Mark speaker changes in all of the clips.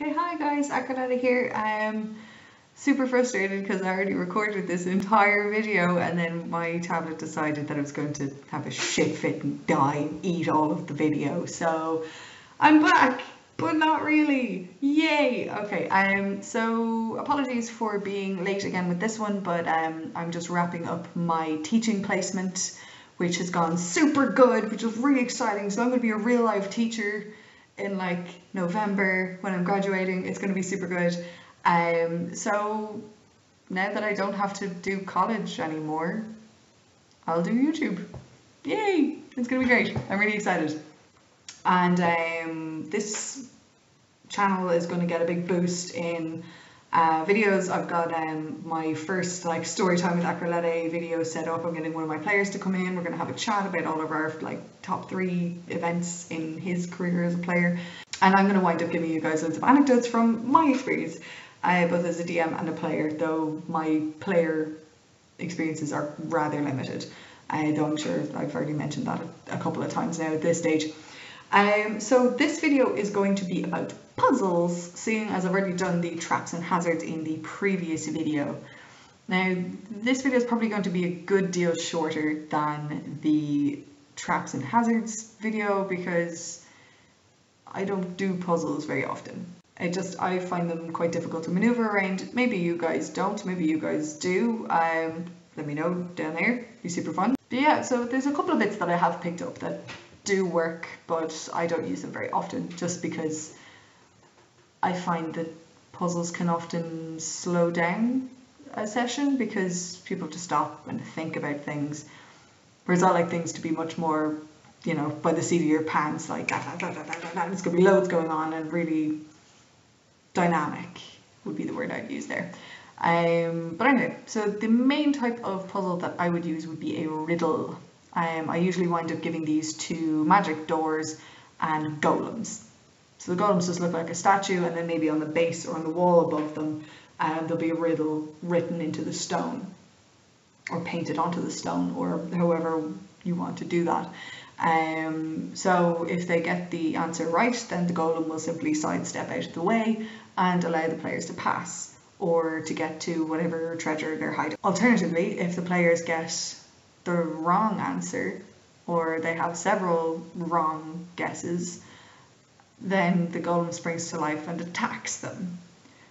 Speaker 1: Okay, hi guys, Acreletae here. I'm super frustrated because I already recorded this entire video and then my tablet decided that it was going to have a shit fit and die and eat all of the video. So I'm back, but not really. Yay! Okay, so apologies for being late again with this one, but I'm just wrapping up my teaching placement, which has gone super good, which is really exciting. So I'm going to be a real life teacher in like November when I'm graduating. It's going to be super good. So now that I don't have to do college anymore, I'll do YouTube. Yay! It's going to be great. I'm really excited. And this channel is going to get a big boost in videos. I've got my first like story time with Acreletae video set up. I'm getting one of my players to come in. We're going to have a chat about all of our like top 3 events in his career as a player, and I'm going to wind up giving you guys loads of anecdotes from my experience, both as a DM and a player, though my player experiences are rather limited, though I'm sure I've already mentioned that a couple of times now at this stage. So this video is going to be about puzzles, seeing as I've already done the traps and hazards in the previous video. Now, this video is probably going to be a good deal shorter than the traps and hazards video because I don't do puzzles very often. I find them quite difficult to maneuver around. Maybe you guys don't, maybe you guys do. Let me know down there, it'd be super fun. But yeah, so there's a couple of bits that I have picked up that do work, but I don't use them very often just because I find that puzzles can often slow down a session because people have to stop and think about things, whereas I like things to be much more, you know, by the seat of your pants, like it's going to be loads going on and really dynamic would be the word I'd use there. But anyway, so the main type of puzzle that I would use would be a riddle. I usually wind up giving these to magic doors and golems. So the golems just look like a statue, and then maybe on the base or on the wall above them there'll be a riddle written into the stone or painted onto the stone, or however you want to do that. So if they get the answer right, then the golem will simply sidestep out of the way and allow the players to pass or to get to whatever treasure they're hiding. Alternatively, if the players get the wrong answer or they have several wrong guesses, then the golem springs to life and attacks them.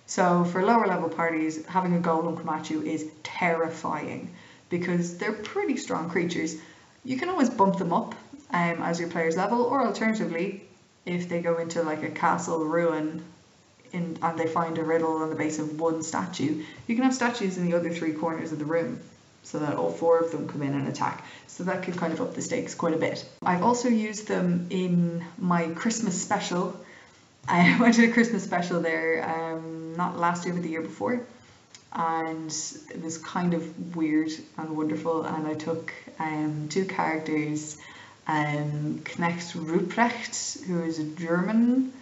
Speaker 1: So for lower level parties, having a golem come at you is terrifying because they're pretty strong creatures. You can always bump them up as your player's level, or alternatively, if they go into like a castle ruin and they find a riddle on the base of one statue, you can have statues in the other 3 corners of the room so that all 4 of them come in and attack. So that can kind of up the stakes quite a bit. I've also used them in my Christmas special. I did a Christmas special there, not last year but the year before, and it was kind of weird and wonderful, and I took 2 characters, Knecht Ruprecht, who is a German,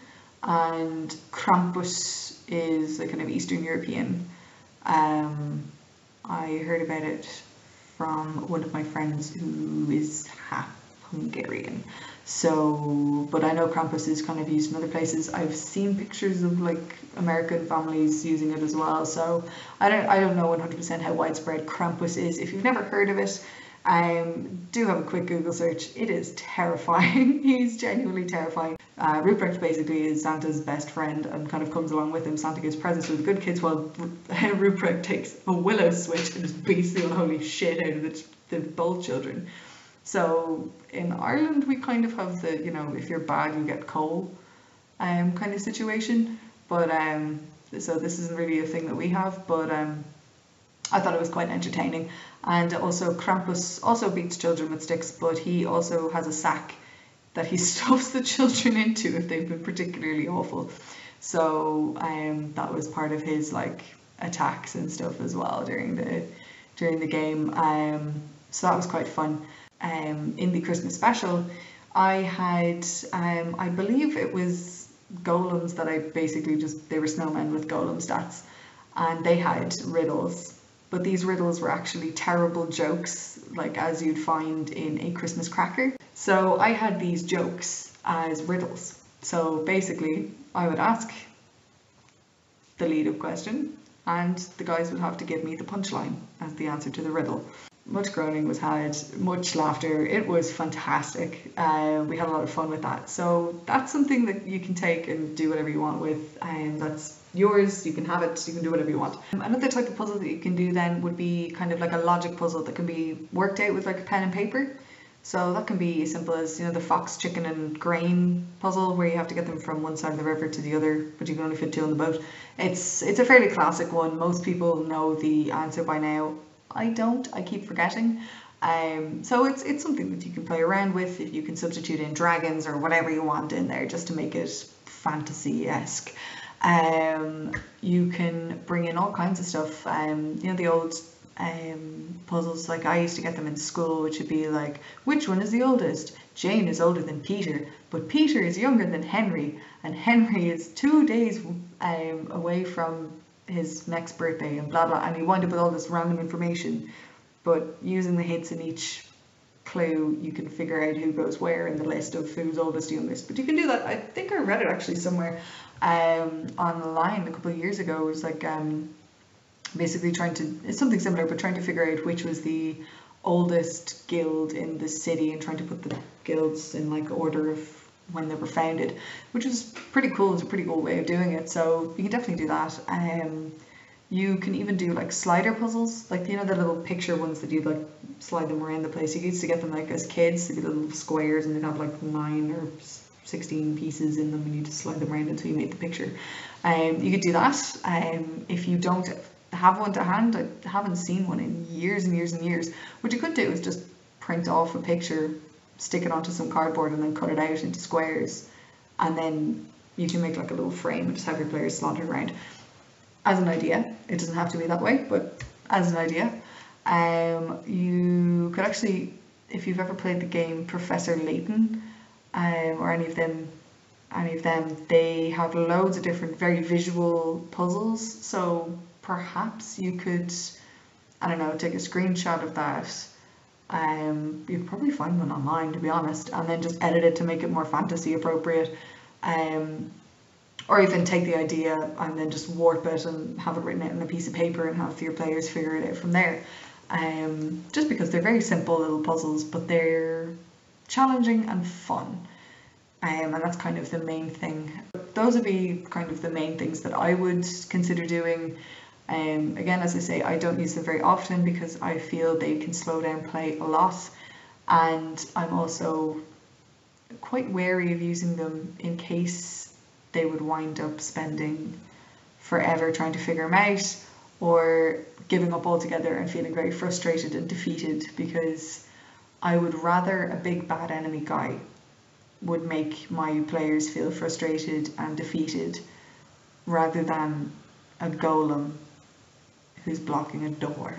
Speaker 1: and Krampus is a kind of Eastern European. I heard about it from one of my friends who is half Hungarian. So, but I know Krampus is kind of used in other places. I've seen pictures of like American families using it as well. So I don't know 100% how widespread Krampus is. If you've never heard of it, do have a quick Google search. It is terrifying. He's genuinely terrifying. Ruprecht basically is Santa's best friend and kind of comes along with him. Santa gives presents to the good kids while Ruprecht takes a willow switch and just beats the unholy shit out of the both children. So in Ireland we kind of have the, you know, if you're bad you get coal kind of situation, but so this isn't really a thing that we have, but I thought it was quite entertaining. And also Krampus also beats children with sticks, but he also has a sack that he stuffs the children into if they've been particularly awful. So that was part of his like attacks and stuff as well during the game. So that was quite fun. In the Christmas special, I had I believe it was golems that I basically they were snowmen with golem stats, and they had riddles. But these riddles were actually terrible jokes, like as you'd find in a Christmas cracker. So I had these jokes as riddles. So basically I would ask the lead-up question, and the guys would have to give me the punchline as the answer to the riddle. Much groaning was had, much laughter. It was fantastic. We had a lot of fun with that. So that's something that you can take and do whatever you want with, and that's yours. You can have it, you can do whatever you want. Another type of puzzle that you can do then would be kind of like a logic puzzle that can be worked out with like a pen and paper. So that can be as simple as, the fox, chicken and grain puzzle, where you have to get them from one side of the river to the other, but you can only fit 2 on the boat. It's a fairly classic one. Most people know the answer by now. I don't. I keep forgetting. So it's something that you can play around with. If you can substitute in dragons or whatever you want in there, just to make it fantasy-esque. You can bring in all kinds of stuff. The old puzzles, like I used to get them in school, which would be like, which one is the oldest? Jane is older than Peter, but Peter is younger than Henry, and Henry is 2 days away from his next birthday, and blah blah, and you wind up with all this random information, but using the hints in each clue you can figure out who goes where in the list of who's oldest, youngest. But you can do that. I think I read it actually somewhere online a couple of years ago. It was like basically it's something similar, but trying to figure out which was the oldest guild in the city and trying to put the guilds in like order of when they were founded, which is pretty cool. It's a pretty cool way of doing it, so you can definitely do that. You can even do like slider puzzles, like the little picture ones that you'd like slide them around the place. You used to get them like as kids, they'd be little squares and they'd have like 9 or 16 pieces in them, and you just slide them around until you made the picture. You could do that. If you don't have one to hand, I haven't seen one in years and years and years. What you could do is just print off a picture, stick it onto some cardboard, and then cut it out into squares, and then you can make like a little frame and just have your players slot it around. As an idea, it doesn't have to be that way, but as an idea. You could actually, if you've ever played the game Professor Layton, or any of them, they have loads of different very visual puzzles, so perhaps you could, I don't know, take a screenshot of that. You could probably find one online, to be honest, and then just edit it to make it more fantasy appropriate, or even take the idea and then just warp it and have it written out on a piece of paper and have your players figure it out from there. Just because they're very simple little puzzles, but they're challenging and fun, and that's kind of the main thing. Those would be kind of the main things that I would consider doing. Again, as I say, I don't use them very often because I feel they can slow down play a lot, and I'm also quite wary of using them in case they would wind up spending forever trying to figure them out, or giving up altogether and feeling very frustrated and defeated, because I would rather a big bad enemy guy would make my players feel frustrated and defeated rather than a golem who's blocking a door,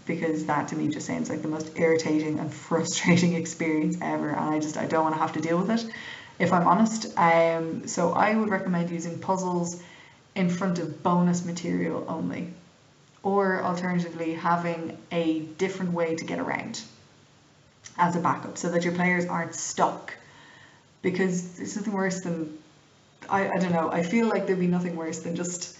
Speaker 1: because that to me just sounds like the most irritating and frustrating experience ever, and I don't want to have to deal with it, if I'm honest. So I would recommend using puzzles in front of bonus material only, or alternatively having a different way to get around as a backup, so that your players aren't stuck, because there's nothing worse than, I don't know, I feel like there'd be nothing worse than just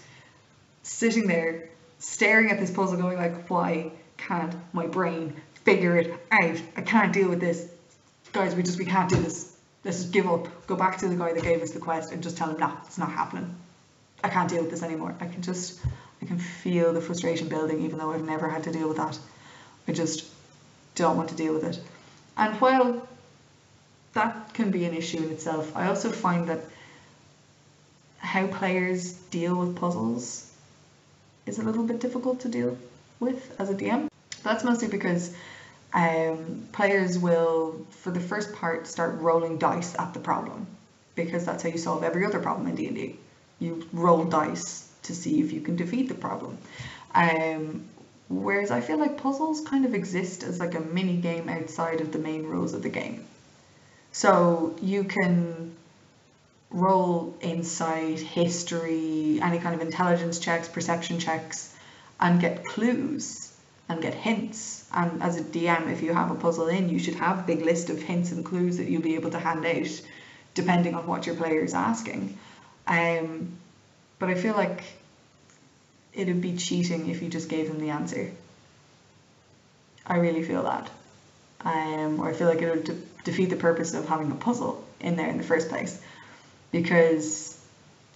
Speaker 1: sitting there staring at this puzzle going like, why can't my brain figure it out? I can't deal with this. Guys, we can't do this. Let's just give up. Go back to the guy that gave us the quest and just tell him, nah, it's not happening. I can't deal with this anymore. I can feel the frustration building, even though I've never had to deal with that. I just don't want to deal with it. And while that can be an issue in itself, I also find that how players deal with puzzles is a little bit difficult to deal with as a DM. That's mostly because players will, for the first part, start rolling dice at the problem, because that's how you solve every other problem in D&D. You roll dice to see if you can defeat the problem. Whereas I feel like puzzles kind of exist as like a mini game outside of the main rules of the game. So you can roll insight, history, any kind of intelligence checks, perception checks, and get clues and get hints. And as a DM, if you have a puzzle in, you should have a big list of hints and clues that you'll be able to hand out depending on what your player is asking. but I feel like it'd be cheating if you just gave them the answer. I really feel that. Or I feel like it would defeat the purpose of having a puzzle in there in the first place. Because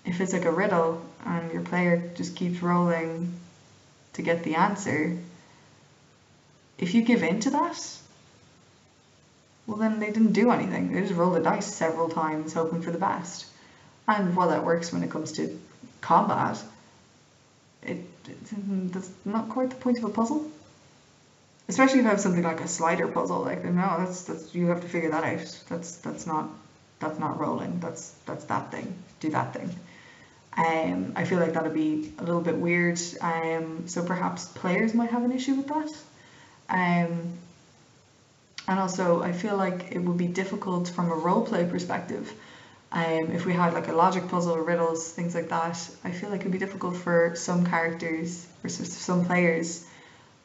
Speaker 1: if it's like a riddle and your player just keeps rolling to get the answer, if you give in to that, well then they didn't do anything. They just rolled the dice several times hoping for the best. And while that works when it comes to combat, that's not quite the point of a puzzle. Especially if you have something like a slider puzzle, like no, that's you have to figure that out. That's not rolling. That's that thing. Do that thing. I feel like that'd be a little bit weird. So perhaps players might have an issue with that. And also I feel like it would be difficult from a roleplay perspective. If we had like a logic puzzle, riddles, things like that, I feel like it'd be difficult for some characters or some players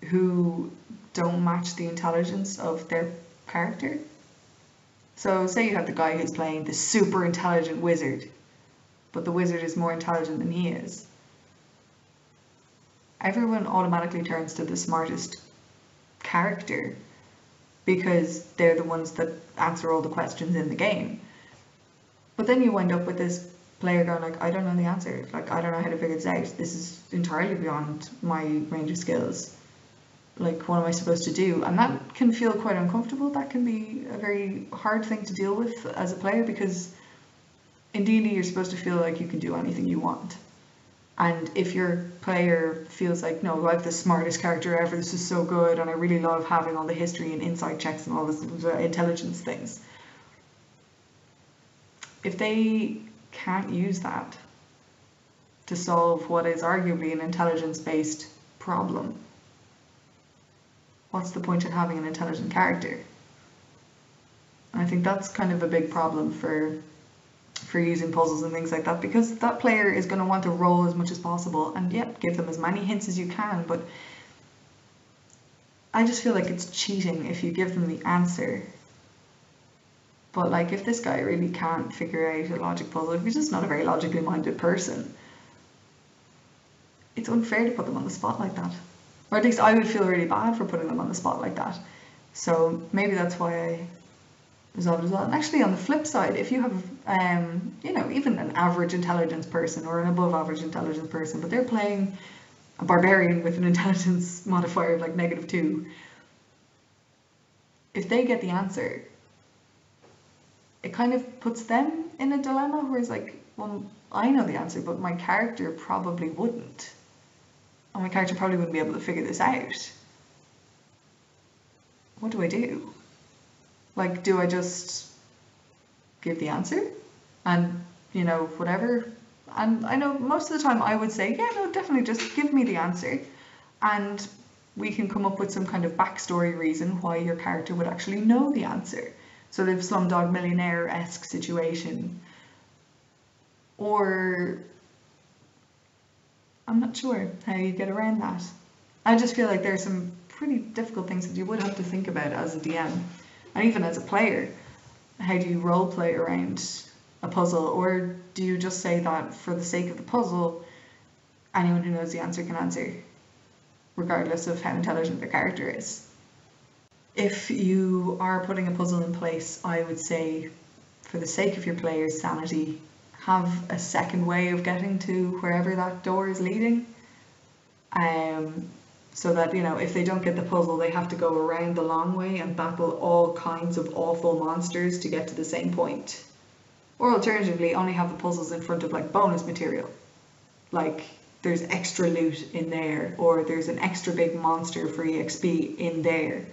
Speaker 1: who don't match the intelligence of their character. So say you have the guy who's playing the super intelligent wizard, but the wizard is more intelligent than he is. Everyone automatically turns to the smartest character because they're the ones that answer all the questions in the game. But then you wind up with this player going like, I don't know the answer. Like, I don't know how to figure this out. This is entirely beyond my range of skills. Like, what am I supposed to do? And that can feel quite uncomfortable. That can be a very hard thing to deal with as a player, because in D&D you're supposed to feel like you can do anything you want. And if your player feels like, no, I have the smartest character ever, this is so good, and I really love having all the history and insight checks and all this intelligence things. If they can't use that to solve what is arguably an intelligence-based problem, what's the point in having an intelligent character? And I think that's kind of a big problem for using puzzles and things like that, because that player is going to want to roll as much as possible and give them as many hints as you can, but I just feel like it's cheating if you give them the answer. But like, if this guy really can't figure out a logic puzzle, if he's just not a very logically minded person, it's unfair to put them on the spot like that. Or at least I would feel really bad for putting them on the spot like that. So maybe that's why I resolved as well. And actually on the flip side, if you have, even an average intelligence person or an above average intelligence person, but they're playing a barbarian with an intelligence modifier of like -2, if they get the answer, it kind of puts them in a dilemma where it's like, well, I know the answer, but my character probably wouldn't. And my character probably wouldn't be able to figure this out. What do I do? Like, do I just give the answer? And, whatever. And I know most of the time I would say, yeah, no, definitely just give me the answer. And we can come up with some kind of backstory reason why your character would actually know the answer. Sort of Slumdog Millionaire-esque situation. Or I'm not sure how you get around that. I just feel like there's some pretty difficult things that you would have to think about as a DM. And even as a player, how do you role play around a puzzle? Or do you just say that for the sake of the puzzle, anyone who knows the answer can answer, regardless of how intelligent their character is? If you are putting a puzzle in place, I would say, for the sake of your player's sanity, have a second way of getting to wherever that door is leading. So that, if they don't get the puzzle, they have to go around the long way and battle all kinds of awful monsters to get to the same point. Or alternatively, only have the puzzles in front of like bonus material. Like, there's extra loot in there, or there's an extra big monster for EXP in there.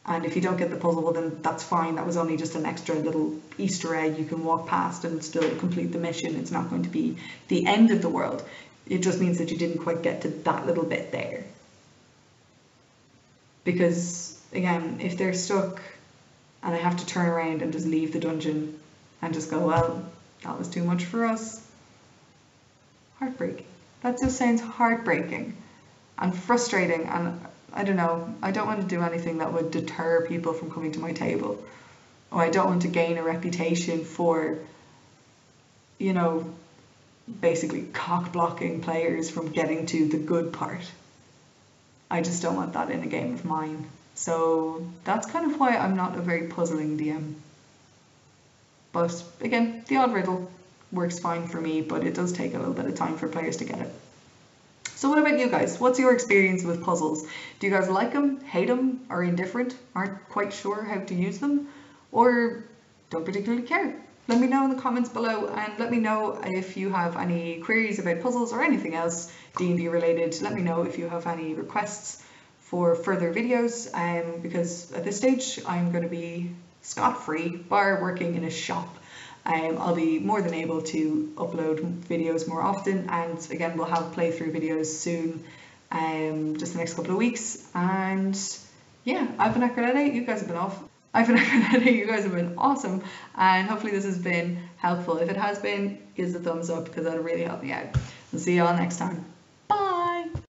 Speaker 1: And if you don't get the puzzle, well then that's fine. That was only just an extra little Easter egg you can walk past and still complete the mission. It's not going to be the end of the world. It just means that you didn't quite get to that little bit there. Because, again, if they're stuck and they have to turn around and just leave the dungeon and just go, well, that was too much for us. Heartbreaking. That just sounds heartbreaking and frustrating, and I don't know, I don't want to do anything that would deter people from coming to my table. Or I don't want to gain a reputation for, basically cock blocking players from getting to the good part. I just don't want that in a game of mine. So that's kind of why I'm not a very puzzling DM. But again, the odd riddle works fine for me, but it does take a little bit of time for players to get it. So what about you guys? What's your experience with puzzles? Do you guys like them, hate them, are indifferent, aren't quite sure how to use them, or don't particularly care? Let me know in the comments below, and let me know if you have any queries about puzzles or anything else D&D related. Let me know if you have any requests for further videos, because at this stage I'm going to be scot-free, bar working in a shop. I'll be more than able to upload videos more often, and again we'll have playthrough videos soon, just the next couple of weeks. And yeah, I've been Acreletae, you guys have been off. I've been Acreletae, you guys have been awesome, and hopefully this has been helpful. If it has been, give us a thumbs up because that'll really help me out. And see you all next time.